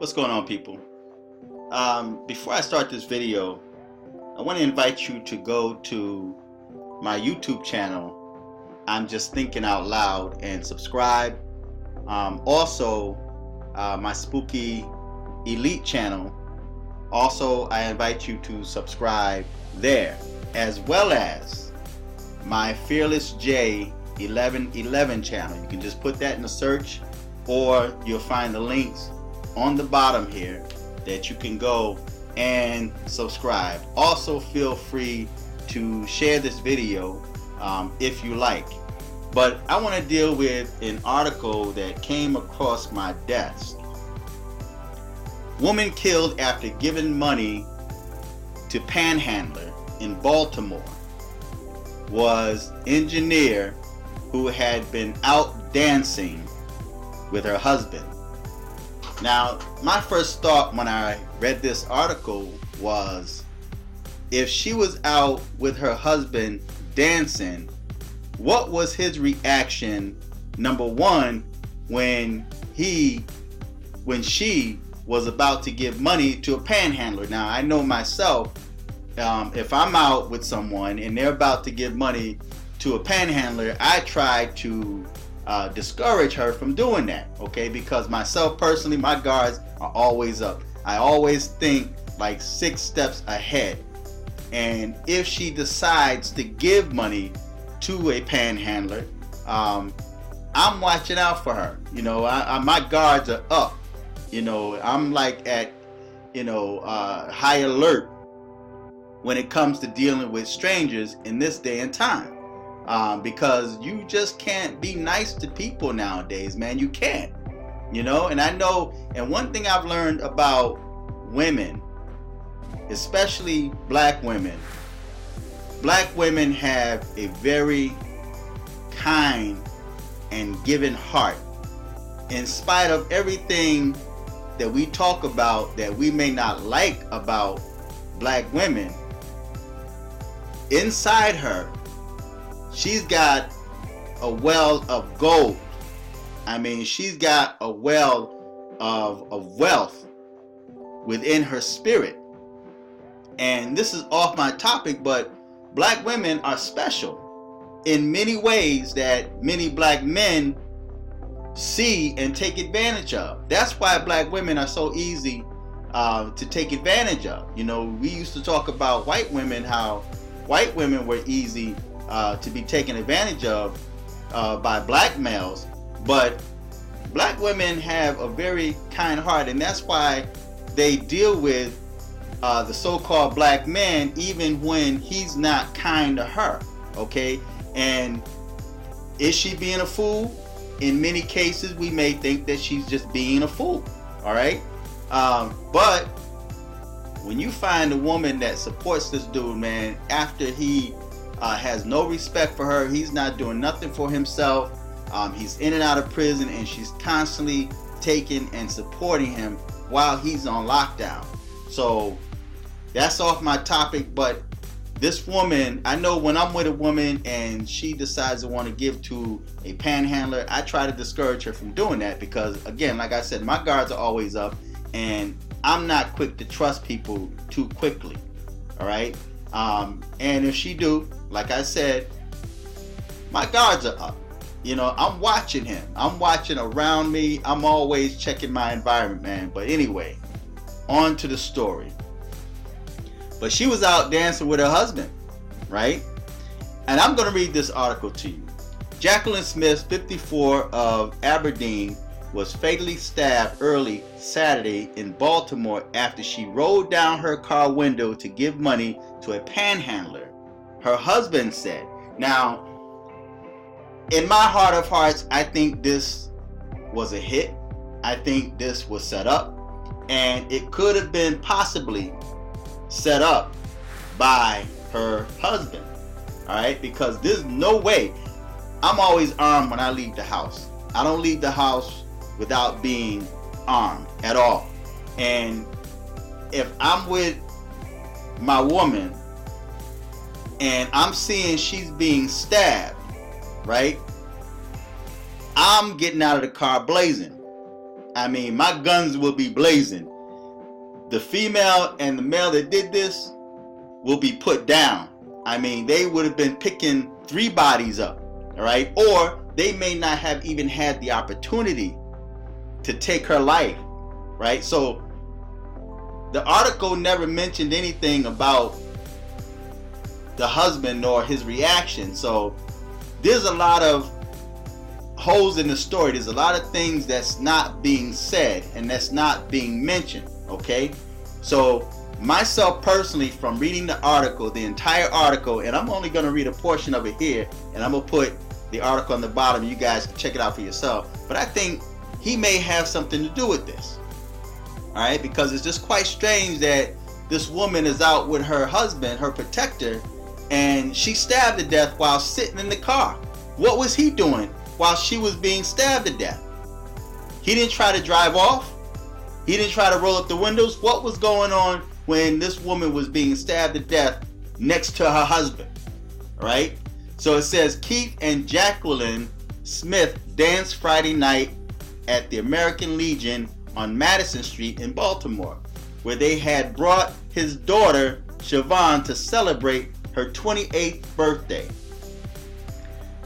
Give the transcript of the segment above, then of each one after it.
What's going on, people? Before I start this video, I want to invite you to go to my YouTube channel. I'm just thinking out loud, and subscribe. Also, my Spooky Elite channel. Also, I invite you to subscribe there, as well as my Fearless J 1111 channel. You can just put that in the search, or you'll find the links on the bottom here that you can go and subscribe. Also, feel free to share this video if you like. But I want to deal with an article that came across my desk. Woman killed after giving money to Panhandler in Baltimore. Was engineer who had been out dancing with her husband. Now, my first thought when I read this article was, if she was out with her husband dancing, what was his reaction, number one, when she was about to give money to a panhandler? Now, I know myself, if I'm out with someone and they're about to give money to a panhandler, I try to discourage her from doing that, okay? Because myself personally, my guards are always up. I always think like 6 steps ahead. And if she decides to give money to a panhandler, I'm watching out for her. You know, my guards are up. You know, I'm like at, high alert when it comes to dealing with strangers in this day and time. Because you just can't be nice to people nowadays, man. You can't, and I know, and one thing I've learned about women, especially black women have a very kind and giving heart. In spite of everything that we talk about that we may not like about black women, inside her, she's got a well of gold. I mean, she's got a well of wealth within her spirit. And this is off my topic, but black women are special in many ways that many black men see and take advantage of. That's why black women are so easy to take advantage of. We used to talk about white women, how white women were easy to be taken advantage of by black males, but black women have a very kind heart, and that's why they deal with the so-called black man even when he's not kind to her, okay? And is she being a fool? In many cases, we may think that she's just being a fool, all right? But when you find a woman that supports this dude, man, after he has no respect for her, he's not doing nothing for himself, he's in and out of prison, and she's constantly taking and supporting him while he's on lockdown. So that's off my topic. But this woman, I know when I'm with a woman and she decides to want to give to a panhandler, I try to discourage her from doing that, because again, like I said, my guards are always up, and I'm not quick to trust people too quickly, all right? And if she do, like I said, my guards are up. I'm watching him. I'm watching around me. I'm always checking my environment, man. But anyway, on to the story. But she was out dancing with her husband, right? And I'm going to read this article to you. Jacqueline Smith, 54, of Aberdeen, was fatally stabbed early Saturday in Baltimore after she rolled down her car window to give money to a panhandler, her husband said. Now, in my heart of hearts, I think this was a hit. I think this was set up, and it could have been possibly set up by her husband, all right? Because there's no way. I'm always armed when I leave the house. I don't leave the house without being armed at all. And if I'm with my woman and I'm seeing she's being stabbed, right? I'm getting out of the car blazing. I mean, my guns will be blazing. The female and the male that did this will be put down. I mean, they would have been picking 3 bodies up, all right? Or they may not have even had the opportunity to take her life, right? So the article never mentioned anything about the husband nor his reaction. So there's a lot of holes in the story. There's a lot of things that's not being said and that's not being mentioned, okay? So myself personally, from reading the article, the entire article, and I'm only going to read a portion of it here, and I'm going to put the article on the bottom. You guys can check it out for yourself. But I think he may have something to do with this, all right? Because it's just quite strange that this woman is out with her husband, her protector, and she stabbed to death while sitting in the car. What was he doing while she was being stabbed to death? He didn't try to drive off. He didn't try to roll up the windows. What was going on when this woman was being stabbed to death next to her husband? All right? So it says Keith and Jacqueline Smith danced Friday night at the American Legion on Madison Street in Baltimore, where they had brought his daughter Siobhan to celebrate her 28th birthday.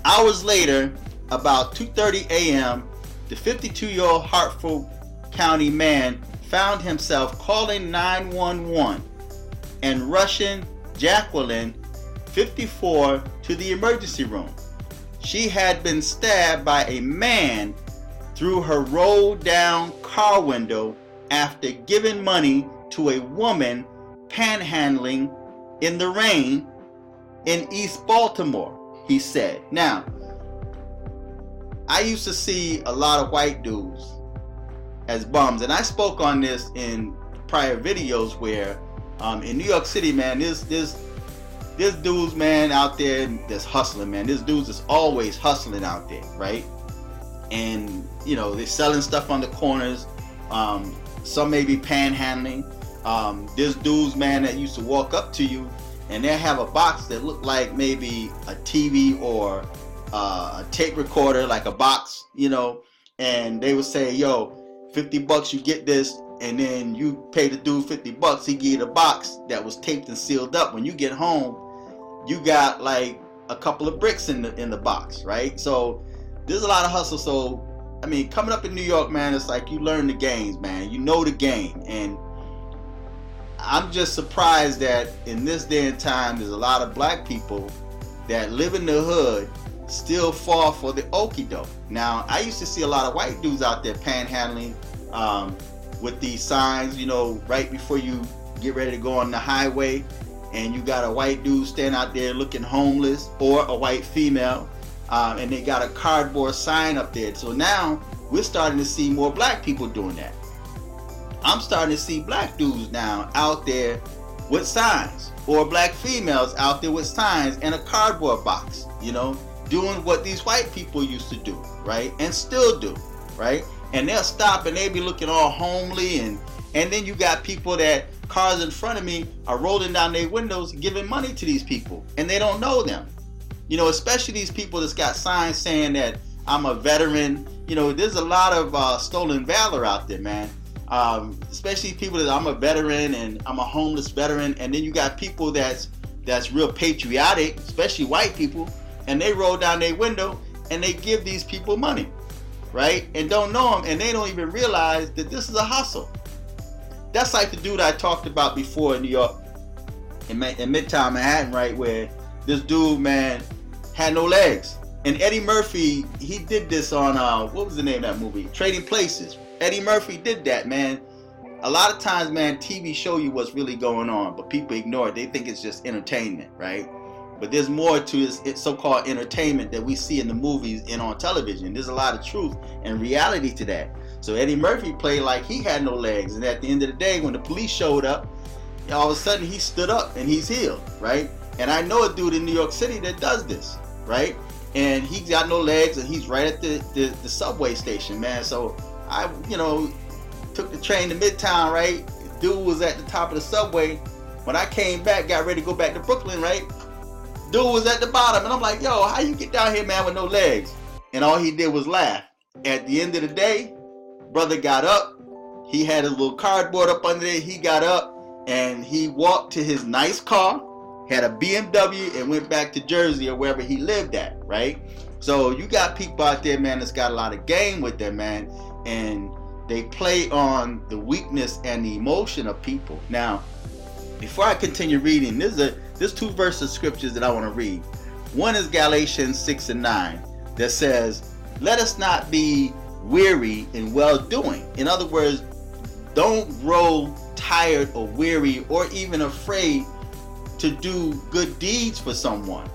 Hours later, about 2:30 a.m., the 52-year-old Hartford County man found himself calling 911 and rushing Jacqueline, 54, to the emergency room. She had been stabbed by a man through her rolled down car window after giving money to a woman panhandling in the rain in East Baltimore, he said. Now, I used to see a lot of white dudes as bums, and I spoke on this in prior videos where in New York City, man, there's dudes, man, out there that's hustling, man. There's dudes that's always hustling out there, right? And you know, they're selling stuff on the corners. Some may be panhandling. There's dudes, man, that used to walk up to you and they have a box that looked like maybe a TV or a tape recorder, like a box, you know, and they would say, yo, $50 you get this, and then you pay the dude $50, he give you the box that was taped and sealed up. When you get home, you got like a couple of bricks in the box, right? So there's a lot of hustle. So I mean, coming up in New York, man, it's like you learn the games, man. You know the game. And I'm just surprised that in this day and time, there's a lot of black people that live in the hood still fall for the okie doke. Now, I used to see a lot of white dudes out there panhandling with these signs, you know, right before you get ready to go on the highway, and you got a white dude standing out there looking homeless, or a white female, and they got a cardboard sign up there. So now we're starting to see more black people doing that. I'm starting to see black dudes now out there with signs, or black females out there with signs and a cardboard box, you know, doing what these white people used to do, right? And still do, right? And they'll stop and they'll be looking all homely, and then you got people that cars in front of me are rolling down their windows giving money to these people, and they don't know them. You know, especially these people that's got signs saying that I'm a veteran. You know, there's a lot of stolen valor out there, man. Especially people that I'm a veteran and I'm a homeless veteran, and then you got people that's real patriotic, especially white people, and they roll down their window and they give these people money, right? And don't know them, and they don't even realize that this is a hustle. That's like the dude I talked about before in New York, in Midtown Manhattan, right, where this dude, man, had no legs. And Eddie Murphy, he did this on, what was the name of that movie? Trading Places. Eddie Murphy did that, man. A lot of times, man, TV show you what's really going on, but people ignore it. They think it's just entertainment, right? But there's more to this so-called entertainment that we see in the movies and on television. There's a lot of truth and reality to that. So Eddie Murphy played like he had no legs, and at the end of the day, when the police showed up, all of a sudden he stood up and he's healed, right? And I know a dude in New York City that does this, right? And he's got no legs, and he's right at the subway station, man. So I, you know, took the train to Midtown, right? Dude was at the top of the subway. When I came back, got ready to go back to Brooklyn, right? Dude was at the bottom, and I'm like, yo, how you get down here, man, with no legs? And all he did was laugh. At the end of the day, Brother got up. He had a little cardboard up under there. He got up and he walked to his nice car, had a BMW, and went back to Jersey or wherever he lived at, right? So you got people out there, man, that's got a lot of game with them, man, and they play on the weakness and the emotion of people. Now, before I continue reading, there's 2 verses of scriptures that I want to read. One is Galatians 6 and 9 that says, let us not be weary in well-doing. In other words, don't grow tired or weary or even afraid to do good deeds for someone,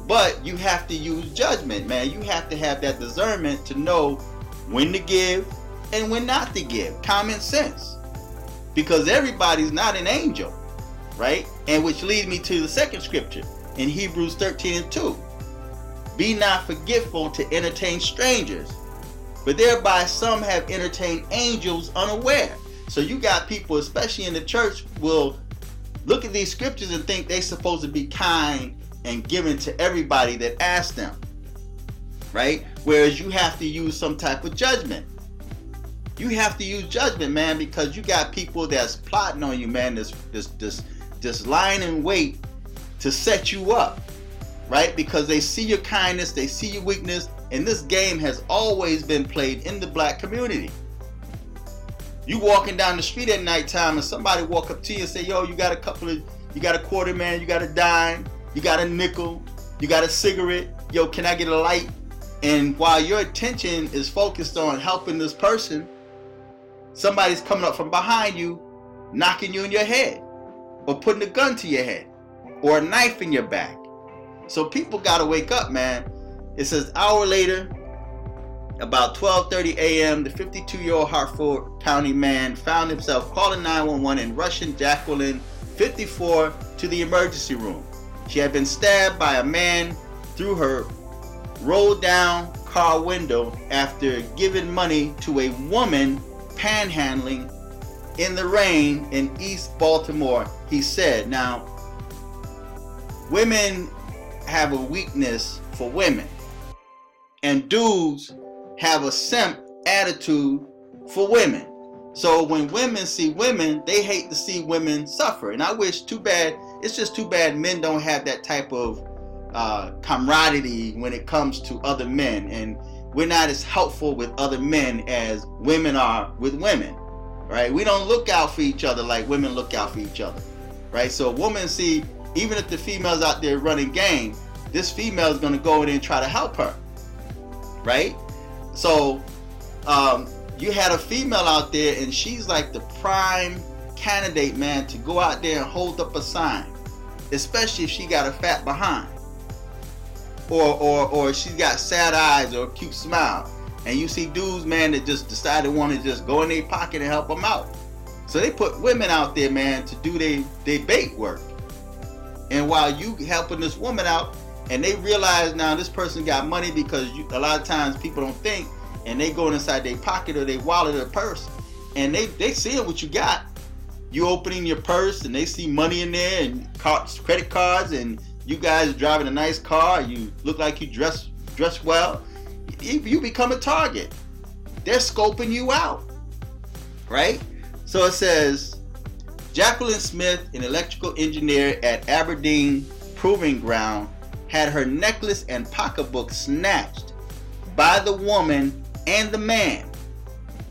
but you have to use judgment, man. You have to have that discernment to know when to give and when not to give. Common sense, because everybody's not an angel, right? And which leads me to the second scripture in Hebrews 13 and 2. Be not forgetful to entertain strangers, but thereby some have entertained angels unaware. So you got people, especially in the church, will look at these scriptures and think they're supposed to be kind and giving to everybody that asks them, right? Whereas you have to use some type of judgment. You have to use judgment, man, because you got people that's plotting on you, man, this lying in wait to set you up, right? Because they see your kindness, they see your weakness, and this game has always been played in the black community. You walking down the street at nighttime and somebody walk up to you and say, yo, you got a quarter, man, you got a dime, you got a nickel, you got a cigarette, yo, can I get a light? And while your attention is focused on helping this person, somebody's coming up from behind you, knocking you in your head, or putting a gun to your head, or a knife in your back. So people gotta wake up, man. It says, hour later, about 12:30 a.m., the 52-year-old Hartford County man found himself calling 911 and rushing Jacqueline, 54, to the emergency room. She had been stabbed by a man through her rolled down car window after giving money to a woman panhandling in the rain in East Baltimore, he said. Now, women have a weakness for women, and dudes have a simp attitude for women. So when women see women, they hate to see women suffer. And I wish, it's just too bad men don't have that type of camaraderie when it comes to other men, and we're not as helpful with other men as women are with women, right? We don't look out for each other like women look out for each other, right? So a woman see, even if the female's out there running game, this female is going to go in and try to help her, right? So you had a female out there, and she's like the prime candidate, man, to go out there and hold up a sign, especially if she got a fat behind, or she's got sad eyes or a cute smile. And you see dudes, man, that just decide to want to just go in their pocket and help them out. So they put women out there, man, to do their bait work. And while you helping this woman out, and they realize now this person got money, because a lot of times people don't think, and they go inside their pocket or their wallet or purse, and they see what you got. You opening your purse and they see money in there and credit cards, and you guys driving a nice car, you look like you dress well, you become a target. They're scoping you out, right? So it says, Jacqueline Smith, an electrical engineer at Aberdeen Proving Ground, had her necklace and pocketbook snatched by the woman and the man,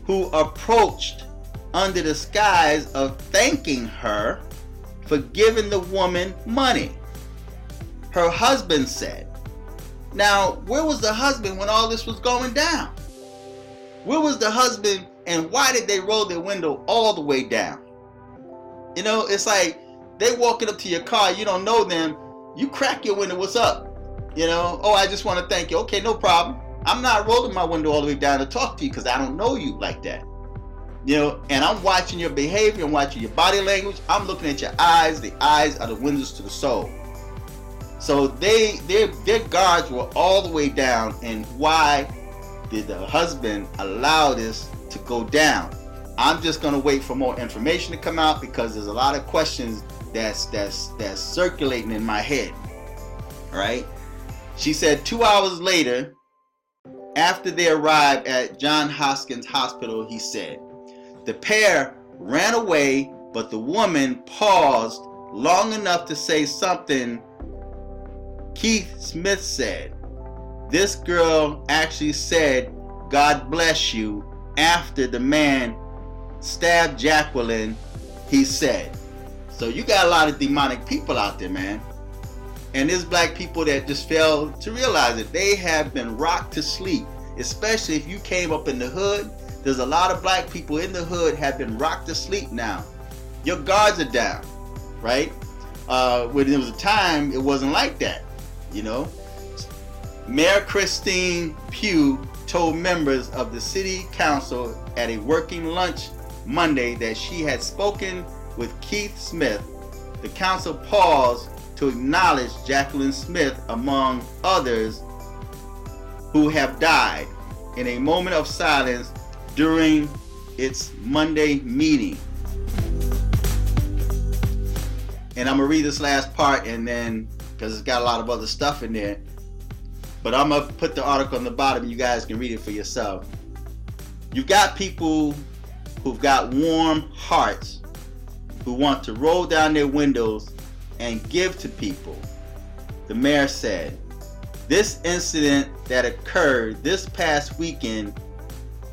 who approached under the guise of thanking her for giving the woman money. Her husband said. Now, where was the husband when all this was going down? Where was the husband, and why did they roll their window all the way down? You know, it's like they walking up to your car, you don't know them, you crack your window, what's up? You know, oh, I just want to thank you. Okay, no problem. I'm not rolling my window all the way down to talk to you because I don't know you like that. You know, and I'm watching your behavior, I'm watching your body language, I'm looking at your eyes. The eyes are the windows to the soul. So their guards were all the way down. And why did the husband allow this to go down? I'm just going to wait for more information to come out, because there's a lot of questions that's circulating in my head. All right. She said 2 hours later, After they arrived at Johns Hopkins Hospital, he said, the pair ran away, but the woman paused long enough to say something. Keith Smith said, this girl actually said, God bless you, after the man stabbed Jacqueline, he said. So you got a lot of demonic people out there, man. And there's black people that just fail to realize it. They have been rocked to sleep, especially if you came up in the hood. There's a lot of black people in the hood have been rocked to sleep now. Your guards are down, right? When there was a time, it wasn't like that, you know. Mayor Christine Pugh told members of the city council at a working lunch Monday that she had spoken with Keith Smith. The council paused to acknowledge Jacqueline Smith among others who have died in a moment of silence during its Monday meeting. And I'm gonna read this last part, and then because it's got a lot of other stuff in there, but I'm gonna put the article on the bottom and you guys can read it for yourself. You've got people who've got warm hearts who want to roll down their windows and give to people. The mayor said, this incident that occurred this past weekend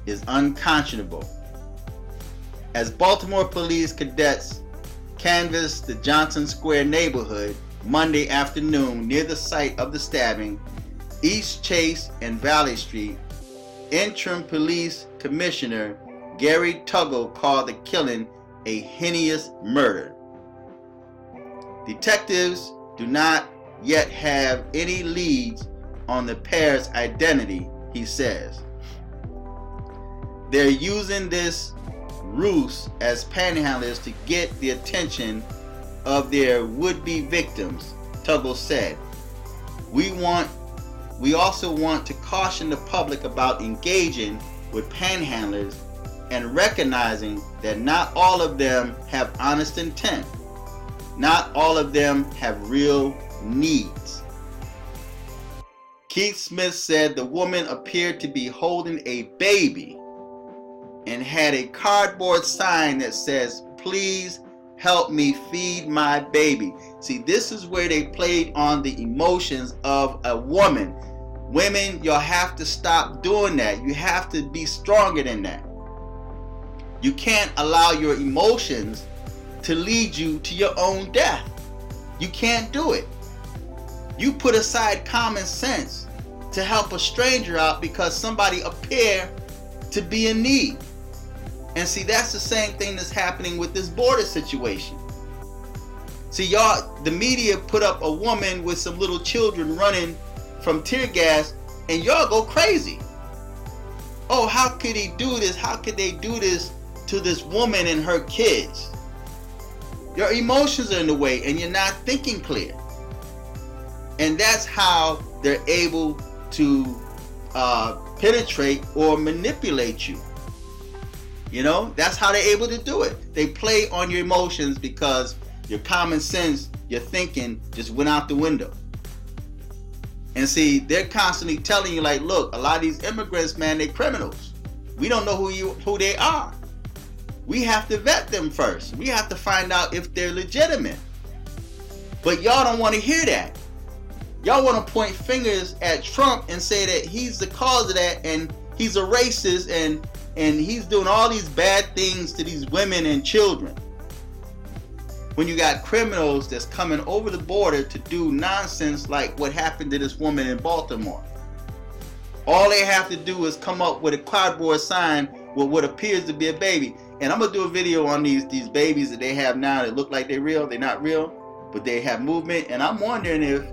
is unconscionable. As Baltimore police cadets canvassed the Johnson Square neighborhood Monday afternoon near the site of the stabbing, East Chase and Valley Street, interim police commissioner Gary Tuggle called the killing a heinous murder. Detectives do not yet have any leads on the pair's identity, he says. They're using this ruse as panhandlers to get the attention of their would-be victims, Tuggle said. We also want to caution the public about engaging with panhandlers and recognizing that not all of them have honest intent. Not all of them have real needs. Keith Smith said the woman appeared to be holding a baby and had a cardboard sign that says, please help me feed my baby. See, this is where they played on the emotions of a woman. Women, you'll have to stop doing that. You have to be stronger than that. You can't allow your emotions to lead you to your own death. You can't do it. You put aside common sense to help a stranger out because somebody appear to be in need. And see, that's the same thing that's happening with this border situation. See, y'all, the media put up a woman with some little children running from tear gas, and y'all go crazy. Oh, how could he do this? How could they do this to this woman and her kids? Your emotions are in the way and you're not thinking clear. And that's how they're able to penetrate or manipulate you. You know, that's how they're able to do it. They play on your emotions because your common sense, your thinking just went out the window. And see, they're constantly telling you, like, look, a lot of these immigrants, man, they're criminals. We don't know who they are. We have to vet them first. We have to find out if they're legitimate. But y'all don't want to hear that. Y'all want to point fingers at Trump and say that he's the cause of that and he's a racist and he's doing all these bad things to these women and children. When you got criminals that's coming over the border to do nonsense like what happened to this woman in Baltimore. All they have to do is come up with a cardboard sign with what appears to be a baby. And I'm going to do a video on these babies that they have now that look like they're real. They're not real, but they have movement. And I'm wondering if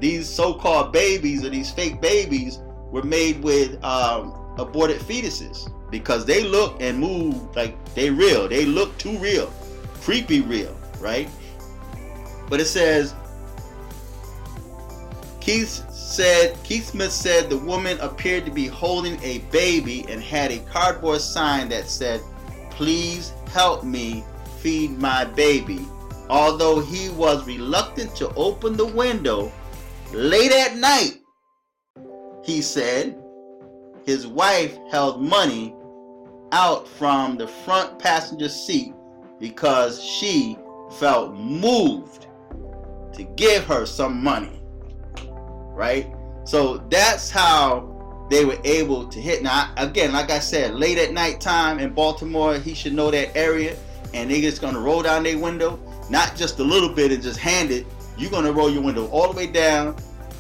these so-called babies or these fake babies were made with aborted fetuses, because they look and move like they real. They look too real, creepy real, right? But it says, Keith Smith said the woman appeared to be holding a baby and had a cardboard sign that said, please help me feed my baby. Although he was reluctant to open the window late at night, he said, his wife held money out from the front passenger seat because she felt moved to give her some money, right? So that's how they were able to hit. Now, again, like I said, late at night time in Baltimore, he should know that area, and they just gonna roll down their window, not just a little bit and just hand it. You're gonna roll your window all the way down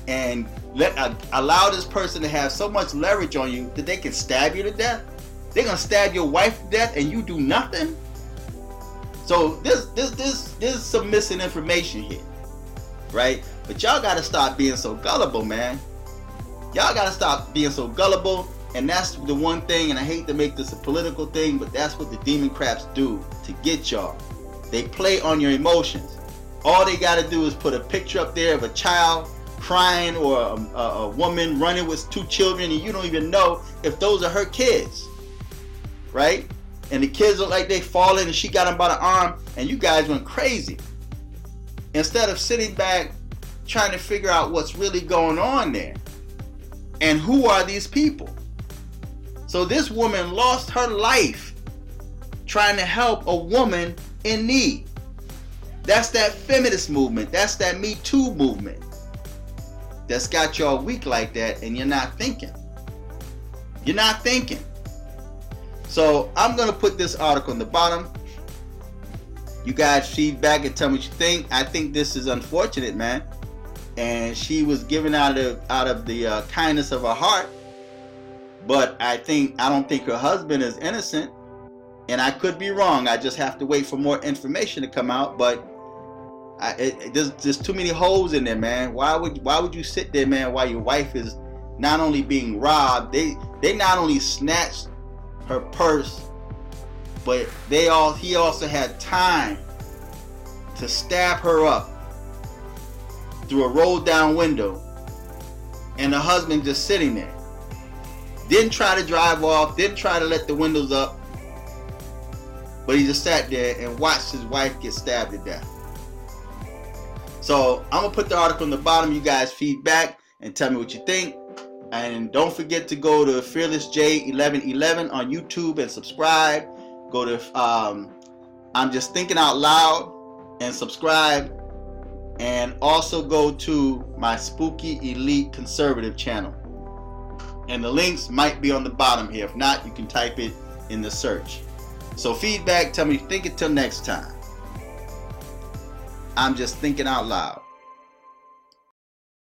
and allow this person to have so much leverage on you that they can stab you to death. They're gonna stab your wife to death and you do nothing. So there's some missing information here, right? But y'all gotta stop being so gullible, man. Y'all gotta stop being so gullible, and that's the one thing, and I hate to make this a political thing, but that's what the demon craps do to get y'all. They play on your emotions. All they gotta do is put a picture up there of a child crying or a woman running with 2 children, and you don't even know if those are her kids, right? And the kids look like they falling, and she got them by the arm, and you guys went crazy. Instead of sitting back trying to figure out what's really going on there and who are these people. So this woman lost her life trying to help a woman in need. That's that feminist movement. That's that Me Too movement that's got y'all weak like that, and you're not thinking. You're not thinking. So I'm going to put this article in the bottom. You guys feedback and tell me what you think. I think this is unfortunate, man. And she was given out of the kindness of her heart. But I don't think her husband is innocent. And I could be wrong. I just have to wait for more information to come out. But there's too many holes in there, man. Why would you sit there, man, while your wife is not only being robbed? They not only snatched her purse, but he also had time to stab her up through a rolled down window, and the husband just sitting there. Didn't try to drive off, didn't try to let the windows up, but he just sat there and watched his wife get stabbed to death. So I'm gonna put the article in the bottom. You guys feedback and tell me what you think. And don't forget to go to Fearless J1111 on YouTube and subscribe. Go to I'm Just Thinking Out Loud and subscribe. And also go to my Spooky Elite Conservative channel. And the links might be on the bottom here. If not, you can type it in the search. So feedback, tell me what you think. Until next time. I'm Just Thinking Out Loud.